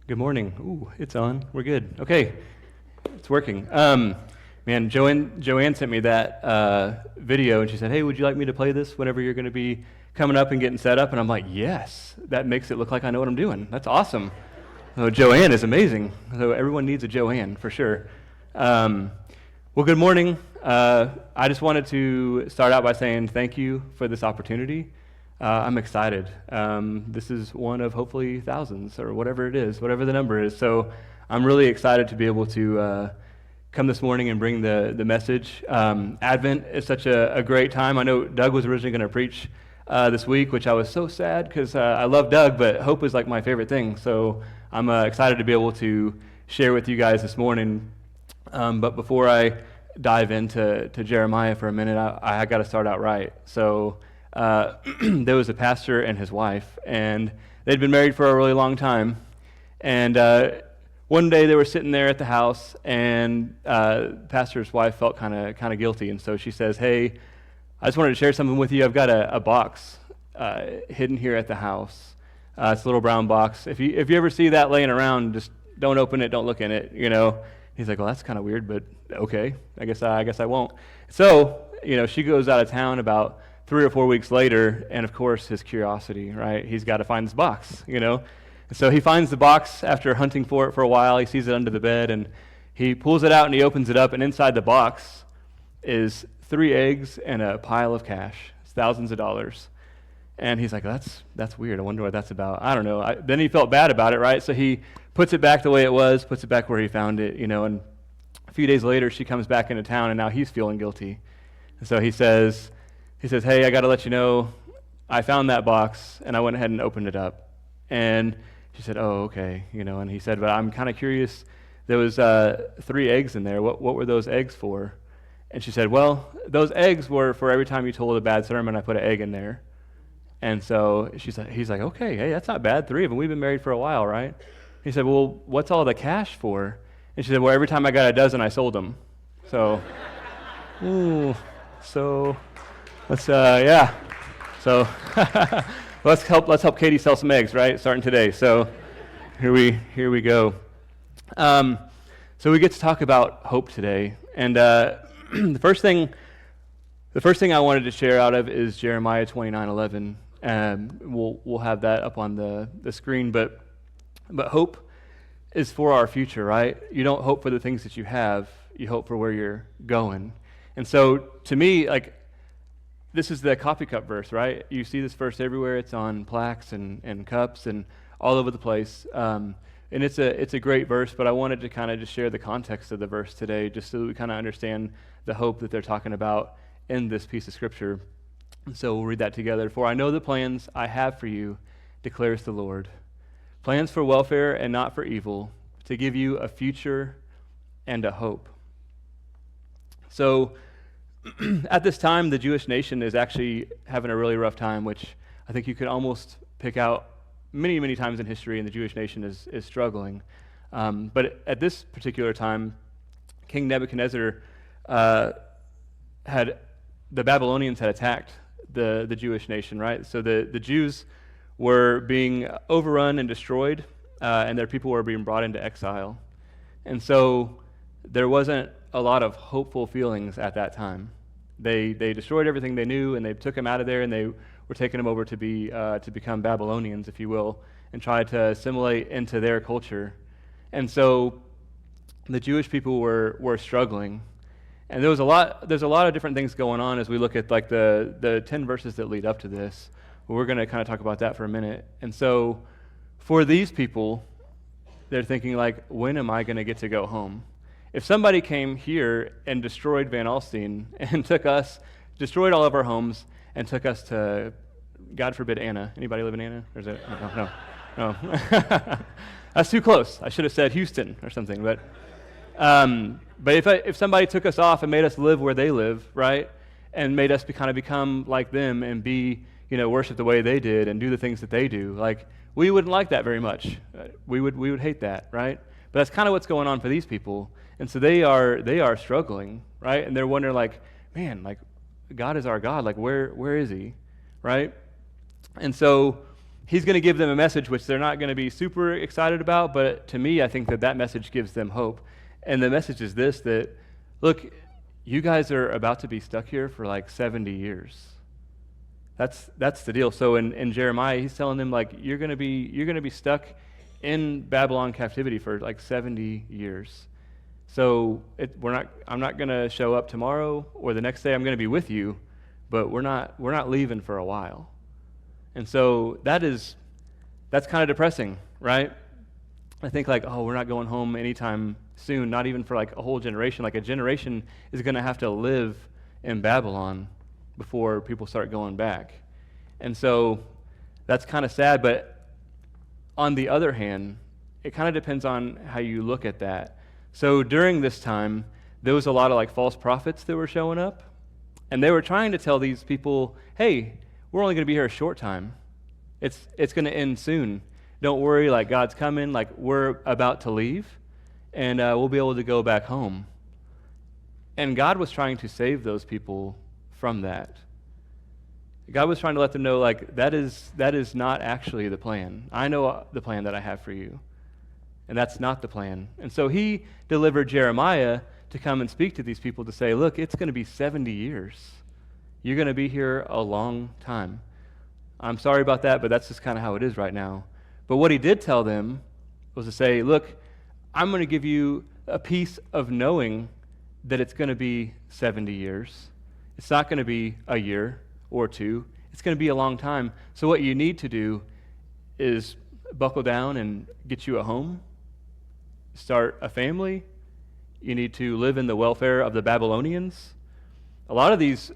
Good morning. Ooh, it's on. We're good. Okay, it's working. Man, Joanne sent me that video, and she said, "Hey, would you like me to play this whenever you're going to be coming up and getting set up?" And I'm like, "Yes, that makes it look like I know what I'm doing. That's awesome." So Joanne is amazing. So everyone needs a Joanne for sure. Well, good morning. I just wanted to start out by saying thank you for this opportunity. I'm excited. This is one of hopefully thousands or whatever it is, whatever the number is. So I'm really excited to be able to come this morning and bring the message. Advent is such a great time. I know Doug was originally going to preach this week, which I was so sad because I love Doug, but hope is like my favorite thing. So I'm excited to be able to share with you guys this morning. But before I dive into Jeremiah for a minute, I got to start out right. So there was a pastor and his wife, and they'd been married for a really long time. And one day they were sitting there at the house, and the pastor's wife felt kind of guilty, and so she says, "Hey, I just wanted to share something with you. I've got a box hidden here at the house. It's a little brown box. If you ever see that laying around, just don't open it, don't look in it, you know." He's like, "Well, that's kind of weird, but okay, I guess I won't." So, she goes out of town about 3 or 4 weeks later, and of course his curiosity, right? He's got to find this box, And so he finds the box after hunting for it for a while. He sees it under the bed, and he pulls it out and he opens it up, and inside the box is 3 eggs and a pile of cash. It's thousands of dollars. And he's like, that's weird. I wonder what that's about. I don't know. Then he felt bad about it, right? So he puts it back the way it was, puts it back where he found it, and a few days later she comes back into town, and now he's feeling guilty. And so he says, "Hey, I got to let you know, I found that box, and I went ahead and opened it up." And she said, "Oh, okay," and he said, "But I'm kind of curious, there was 3 eggs in there. What were those eggs for?" And she said, "Well, those eggs were for every time you told a bad sermon, I put an egg in there." And so he's like, "Okay, hey, that's not bad, 3 of them. We've been married for a while, right?" He said, "Well, what's all the cash for?" And she said, "Well, every time I got a dozen, I sold them." So, so let's, yeah. So let's help Katie sell some eggs, right? Starting today. So here we go. So we get to talk about hope today, and the first thing I wanted to share out of is Jeremiah 29:11. We'll have that up on the screen, but hope is for our future, right? You don't hope for the things that you have; you hope for where you're going. And so, to me, this is the coffee cup verse, right? You see this verse everywhere. It's on plaques and cups and all over the place. And it's a great verse, but I wanted to kind of just share the context of the verse today, just so that we kind of understand the hope that they're talking about in this piece of scripture. And so we'll read that together. "For I know the plans I have for you, declares the Lord. Plans for welfare and not for evil, to give you a future and a hope." So at this time, the Jewish nation is actually having a really rough time, which I think you could almost pick out many, many times in history, and the Jewish nation is struggling. But at this particular time, King Nebuchadnezzar the Babylonians had attacked the Jewish nation, right? So the Jews were being overrun and destroyed, and their people were being brought into exile. And so there wasn't a lot of hopeful feelings at that time. They destroyed everything they knew, and they took them out of there, and they were taking them over to become Babylonians, if you will, and try to assimilate into their culture. And so the Jewish people were struggling. And there's a lot of different things going on as we look at the 10 verses that lead up to this. We're going to kind of talk about that for a minute. And so for these people, they're thinking when am I going to get to go home? If somebody came here and destroyed Van Alstyne and destroyed all of our homes and took us to, God forbid, Anna. Anybody live in Anna? Or is it? No. That's too close. I should have said Houston or something. But if somebody took us off and made us live where they live, right, and made us become like them and be, worship the way they did and do the things that they do, we wouldn't like that very much. We would hate that, right? But that's kind of what's going on for these people. And so they are struggling, right? And they're wondering, man, God is our God. Where is He, right? And so he's going to give them a message which they're not going to be super excited about, but to me, I think that message gives them hope. And the message is this, that, look, you guys are about to be stuck here for like 70 years. That's the deal. So in Jeremiah, he's telling them, like, you're going to be stuck in Babylon captivity for like 70 years. So I'm not going to show up tomorrow or the next day. I'm going to be with you, but we're not leaving for a while. And so that's kind of depressing, right? I think like, oh, we're not going home anytime soon, not even for like a whole generation. Like a generation is going to have to live in Babylon before people start going back. And so that's kind of sad, but on the other hand, it kind of depends on how you look at that. So during this time, there was a lot of like false prophets that were showing up, and they were trying to tell these people, hey, we're only going to be here a short time. It's going to end soon. Don't worry, like God's coming, like we're about to leave, and we'll be able to go back home. And God was trying to save those people from that. God was trying to let them know, like, that is not actually the plan. I know the plan that I have for you, and that's not the plan. And so he delivered Jeremiah to come and speak to these people to say, look, it's going to be 70 years. You're going to be here a long time. I'm sorry about that, but that's just kind of how it is right now. But what he did tell them was to say, look, I'm going to give you a piece of knowing that it's going to be 70 years. It's not going to be a year or two. It's going to be a long time. So what you need to do is buckle down and get you a home, start a family. You need to live in the welfare of the Babylonians. A lot of these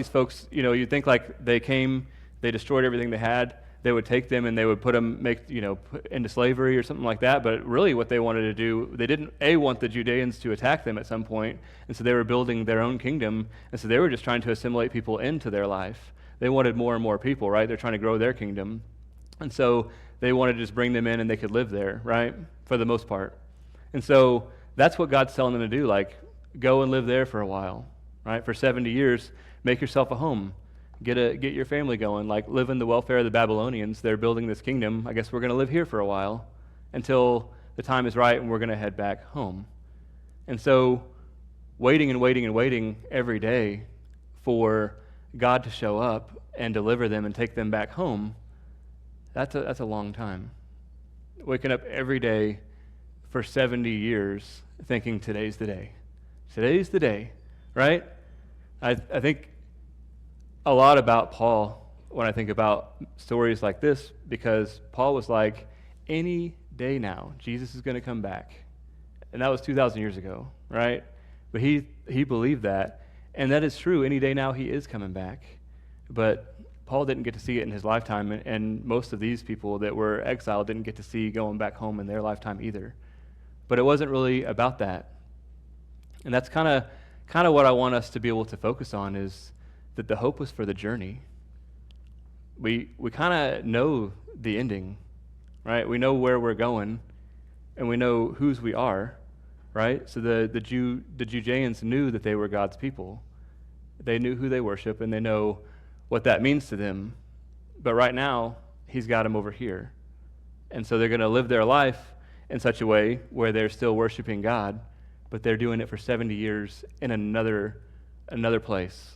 folks, you'd think like they came, they destroyed everything they had. They would take them and they would put into slavery or something like that. But really what they wanted to do, they didn't, want the Judeans to attack them at some point, and so they were building their own kingdom, and so they were just trying to assimilate people into their life. They wanted more and more people, right? They're trying to grow their kingdom. And so they wanted to just bring them in and they could live there, right? For the most part. And so that's what God's telling them to do, like, go and live there for a while, right? For 70 years, make yourself a home. Get your family going, like live in the welfare of the Babylonians. They're building this kingdom. I guess we're going to live here for a while until the time is right and we're going to head back home. And so waiting and waiting and waiting every day for God to show up and deliver them and take them back home, that's a long time. Waking up every day for 70 years thinking today's the day. Today's the day, right? I think a lot about Paul when I think about stories like this, because Paul was like, any day now, Jesus is going to come back. And that was 2,000 years ago, right? But he believed that, and that is true. Any day now, he is coming back. But Paul didn't get to see it in his lifetime, and most of these people that were exiled didn't get to see going back home in their lifetime either. But it wasn't really about that. And that's kind of what I want us to be able to focus on, is that the hope was for the journey. We kind of know the ending, right? We know where we're going, and we know whose we are, right? So the Judeans knew that they were God's people. They knew who they worship, and they know what that means to them. But right now, he's got them over here. And so they're going to live their life in such a way where they're still worshiping God, but they're doing it for 70 years in another place.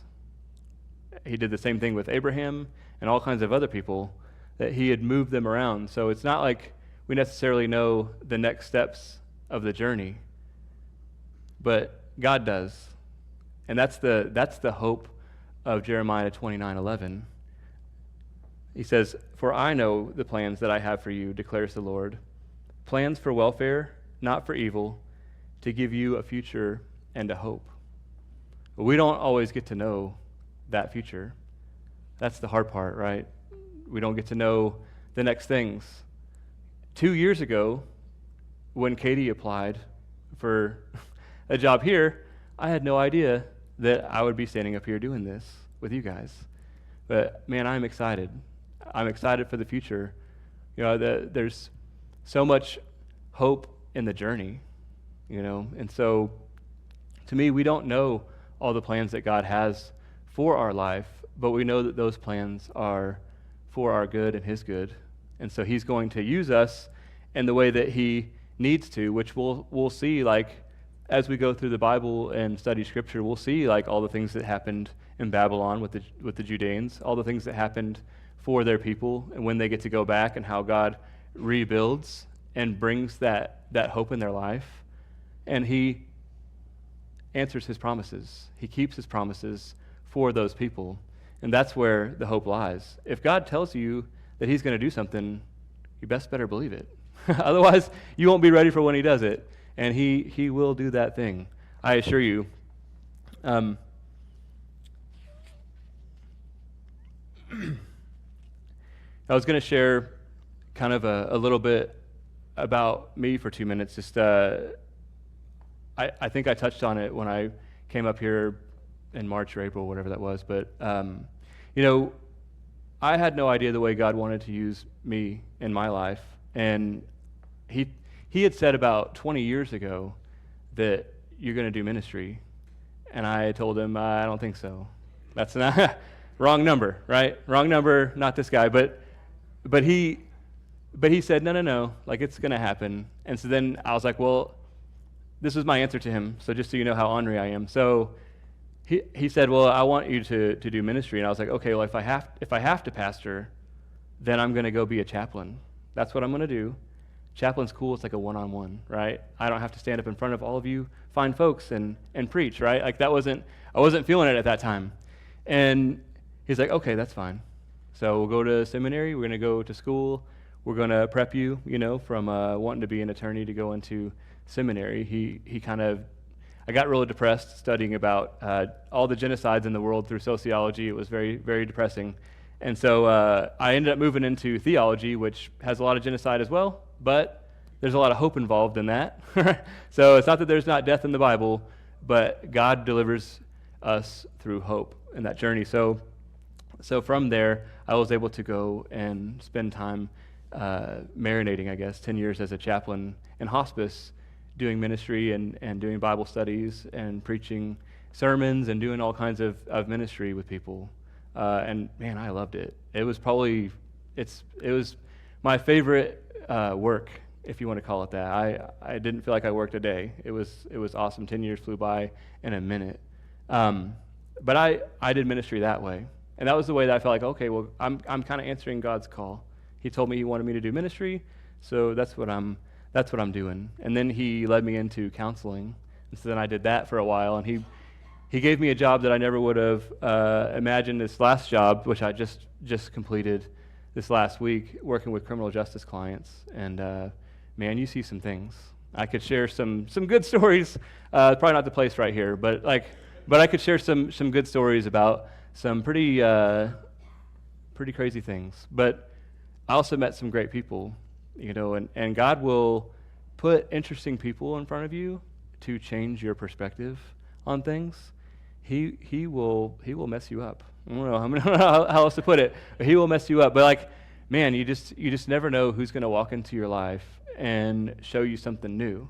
He did the same thing with Abraham and all kinds of other people, that he had moved them around. So it's not like we necessarily know the next steps of the journey, but God does. And that's the hope of Jeremiah 29:11. He says, "For I know the plans that I have for you, declares the Lord, plans for welfare, not for evil, to give you a future and a hope." But we don't always get to know that future. That's the hard part, right? We don't get to know the next things. 2 years ago, when Katie applied for a job here, I had no idea that I would be standing up here doing this with you guys. But man, I'm excited. I'm excited for the future. There's so much hope in the journey, and so to me, we don't know all the plans that God has for our life, but we know that those plans are for our good and his good. And so he's going to use us in the way that he needs to, which we'll see, like, as we go through the Bible and study Scripture, we'll see, like, all the things that happened in Babylon with the Judeans, all the things that happened for their people, and when they get to go back, and how God rebuilds and brings that hope in their life. And he answers his promises. He keeps his promises for those people. And that's where the hope lies. If God tells you that he's going to do something, you best better believe it. Otherwise, you won't be ready for when he does it. And he will do that thing, I assure you. I was going to share kind of a little bit about me for 2 minutes. Just I think I touched on it when I came up here in March or April, whatever that was. But, I had no idea the way God wanted to use me in my life. And he had said about 20 years ago that you're going to do ministry. And I told him, I don't think so. That's not wrong number, right? Wrong number, not this guy. But he said, no, like, it's going to happen. And so then I was like, well, this was my answer to him, so just so you know how ornery I am. So he said, well, I want you to do ministry. And I was like, okay, well, if I have to pastor, then I'm going to go be a chaplain. That's what I'm going to do. Chaplain's cool. It's like a one-on-one, right? I don't have to stand up in front of all of you fine folks and preach, right? Like, I wasn't feeling it at that time. And he's like, okay, that's fine. So we'll go to seminary. We're going to go to school. We're going to prep you, from wanting to be an attorney to go into seminary. I got really depressed studying about all the genocides in the world through sociology. It was very, very depressing. And so I ended up moving into theology, which has a lot of genocide as well, but there's a lot of hope involved in that. So it's not that there's not death in the Bible, but God delivers us through hope in that journey. So from there, I was able to go and spend time marinating, 10 years as a chaplain in hospice, doing ministry and doing Bible studies and preaching sermons and doing all kinds of ministry with people. And man, I loved it. It was my favorite work, if you want to call it that. I didn't feel like I worked a day. It was awesome. 10 years flew by in a minute. But I did ministry that way. And that was the way that I felt like, okay, well, I'm kind of answering God's call. He told me he wanted me to do ministry, so that's what I'm doing. And then he led me into counseling, and so then I did that for a while. And he gave me a job that I never would have imagined. This last job, which I just completed this last week, working with criminal justice clients. And man, you see some things. I could share some good stories. Probably not the place right here, but I could share some good stories about some pretty crazy things. But I also met some great people, and God will put interesting people in front of you to change your perspective on things. He will mess you up. I don't know how else to put it, but he will mess you up. But man, you just never know who's going to walk into your life and show you something new.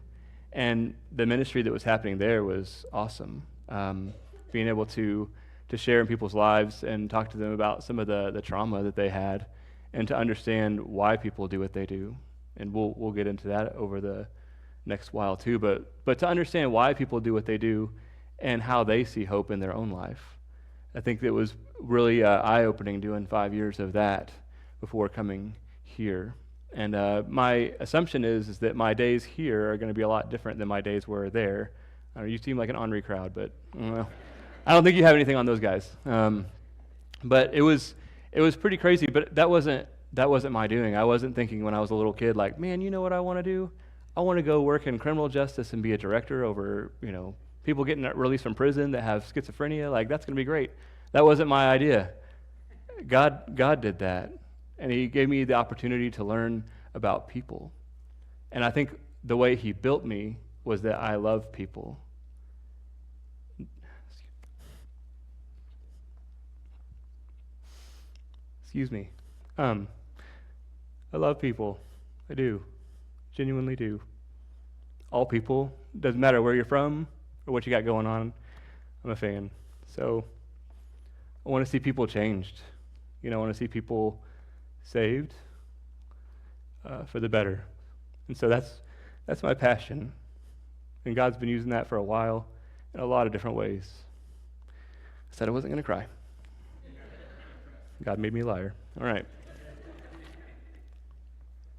And the ministry that was happening there was awesome. Being able to share in people's lives and talk to them about some of the trauma that they had, and to understand why people do what they do. And we'll get into that over the next while too. But to understand why people do what they do and how they see hope in their own life. I think it was really eye-opening doing 5 years of that before coming here. And my assumption is that my days here are going to be a lot different than my days were there. You seem like an ornery crowd, but I don't think you have anything on those guys. But it was pretty crazy, but that wasn't my doing. I wasn't thinking when I was a little kid, like, man, you know what I want to do? I want to go work in criminal justice and be a director over, people getting released from prison that have schizophrenia. Like, that's going to be great. That wasn't my idea. God did that, and he gave me the opportunity to learn about people. And I think the way he built me was that I love people. Excuse me. I love people. I do. Genuinely do. All people. Doesn't matter where you're from or what you got going on. I'm a fan. So I want to see people changed. I want to see people saved. for the better. And so that's my passion. And God's been using that for a while in a lot of different ways. I said I wasn't going to cry. God made me a liar. All right.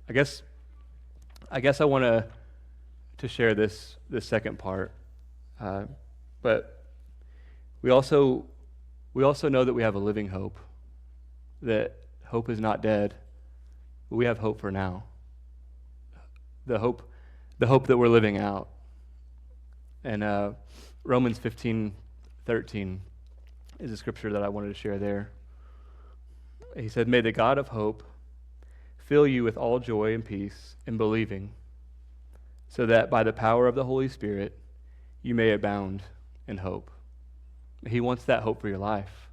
I guess I want to share this second part, but we also know that we have a living hope. That hope is not dead, but we have hope for now. The hope that we're living out. And Romans 15:13 is a scripture that I wanted to share there. He said, "May the God of hope fill you with all joy and peace in believing, so that by the power of the Holy Spirit you may abound in hope." He wants that hope for your life.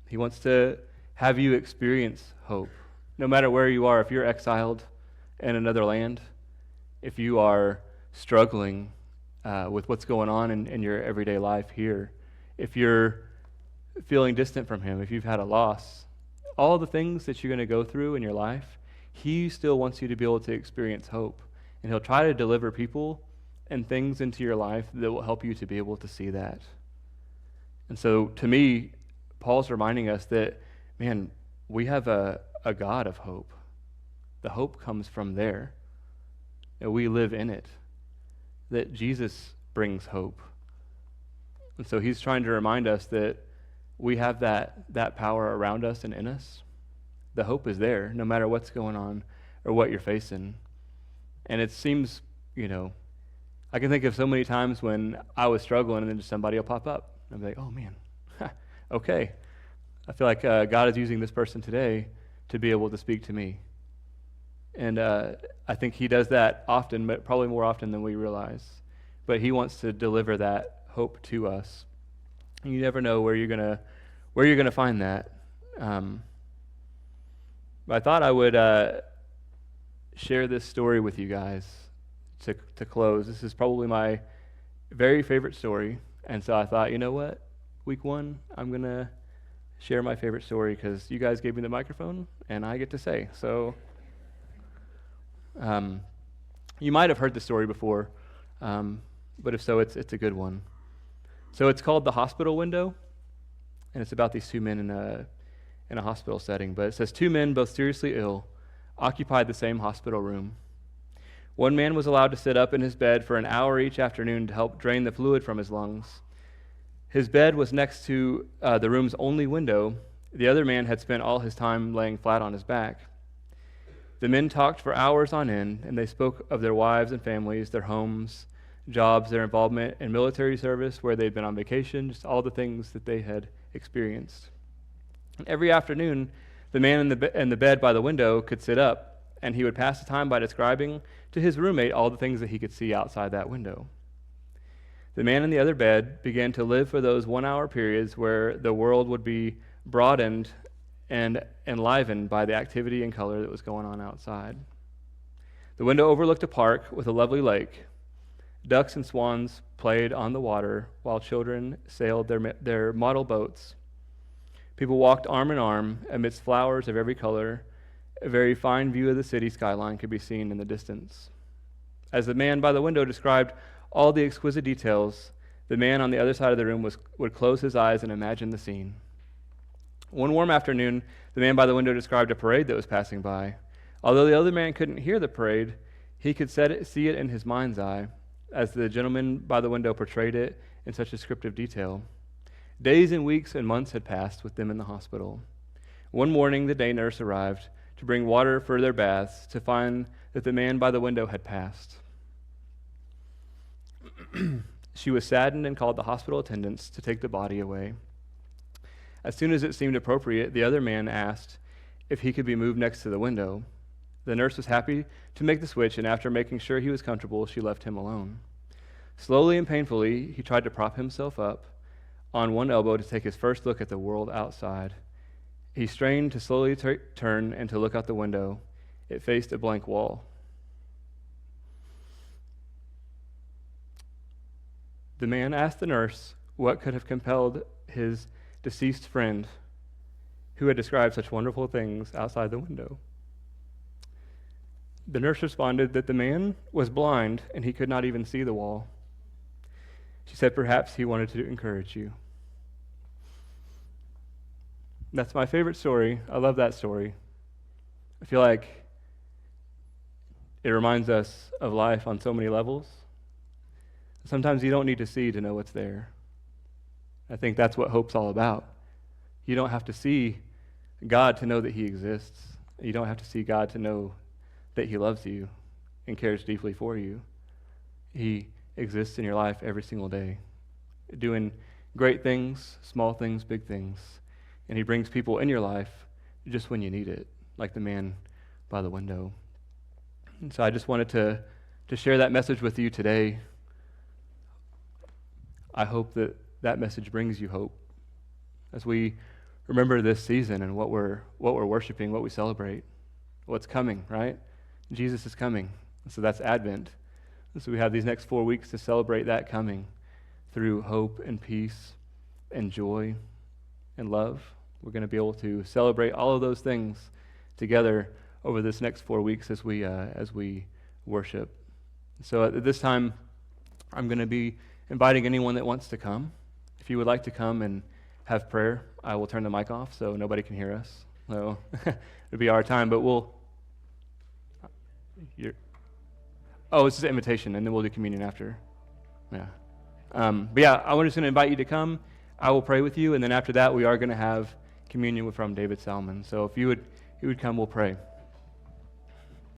He wants to have you experience hope. No matter where you are, if you're exiled in another land, if you are struggling with what's going on in your everyday life here, if you're feeling distant from Him, if you've had a loss, all the things that you're going to go through in your life, He still wants you to be able to experience hope. And He'll try to deliver people and things into your life that will help you to be able to see that. And so to me, Paul's reminding us that, man, we have a God of hope. The hope comes from there. And we live in it. That Jesus brings hope. And so He's trying to remind us that we have that power around us and in us. The hope is there, no matter what's going on or what you're facing. And it seems, I can think of so many times when I was struggling and then just somebody will pop up. And I'll be like, oh man, okay. I feel like God is using this person today to be able to speak to me. And I think He does that often, but probably more often than we realize. But He wants to deliver that hope to us. And you never know where you're gonna find that. But I thought I would share this story with you guys to close. This is probably my very favorite story, and so I thought, you know what? Week 1, I'm gonna share my favorite story because you guys gave me the microphone, and I get to say. So, you might have heard the story before, but if so, it's a good one. So it's called The Hospital Window, and it's about these two men in a hospital setting. But it says, 2 men, both seriously ill, occupied the same hospital room. One man was allowed to sit up in his bed for an hour each afternoon to help drain the fluid from his lungs. His bed was next to the room's only window. The other man had spent all his time laying flat on his back. The men talked for hours on end, and they spoke of their wives and families, their homes, jobs, their involvement in military service, where they'd been on vacation, just all the things that they had experienced. And every afternoon, the man in the bed by the window could sit up, and he would pass the time by describing to his roommate all the things that he could see outside that window. The man in the other bed began to live for those 1-hour periods where the world would be broadened and enlivened by the activity and color that was going on outside. The window overlooked a park with a lovely lake. Ducks and swans played on the water while children sailed their model boats. People walked arm in arm amidst flowers of every color. A very fine view of the city skyline could be seen in the distance. As the man by the window described all the exquisite details, the man on the other side of the room would close his eyes and imagine the scene. One warm afternoon, the man by the window described a parade that was passing by. Although the other man couldn't hear the parade, he could see it in his mind's eye, as the gentleman by the window portrayed it in such descriptive detail. Days and weeks and months had passed with them in the hospital. One morning, the day nurse arrived to bring water for their baths to find that the man by the window had passed. She was saddened and called the hospital attendants to take the body away. As soon as it seemed appropriate, the other man asked if he could be moved next to the window. The nurse was happy to make the switch, and after making sure he was comfortable, she left him alone. Slowly and painfully, he tried to prop himself up on one elbow to take his first look at the world outside. He strained to slowly turn and to look out the window. It faced a blank wall. The man asked the nurse what could have compelled his deceased friend, who had described such wonderful things outside the window. The nurse responded that the man was blind and he could not even see the wall. She said, perhaps he wanted to encourage you. That's my favorite story. I love that story. I feel like it reminds us of life on so many levels. Sometimes you don't need to see to know what's there. I think that's what hope's all about. You don't have to see God to know that he exists. You don't have to see God to know that he loves you and cares deeply for you. He exists in your life every single day, doing great things, small things, big things. And he brings people in your life just when you need it, like the man by the window. And so I just wanted to share that message with you today. I hope that that message brings you hope as we remember this season and what we're worshiping, what we celebrate, what's coming, right? Jesus is coming. So that's Advent. And so we have these next 4 weeks to celebrate that coming through hope and peace and joy and love. We're going to be able to celebrate all of those things together over this next 4 weeks as we worship. So at this time, I'm going to be inviting anyone that wants to come. If you would like to come and have prayer, I will turn the mic off so nobody can hear us. So it'll be our time, but it's just an invitation, and then we'll do communion after. Yeah. But yeah, I'm just going to invite you to come. I will pray with you, and then after that, we are going to have communion from David Salmon. So if you would come, we'll pray.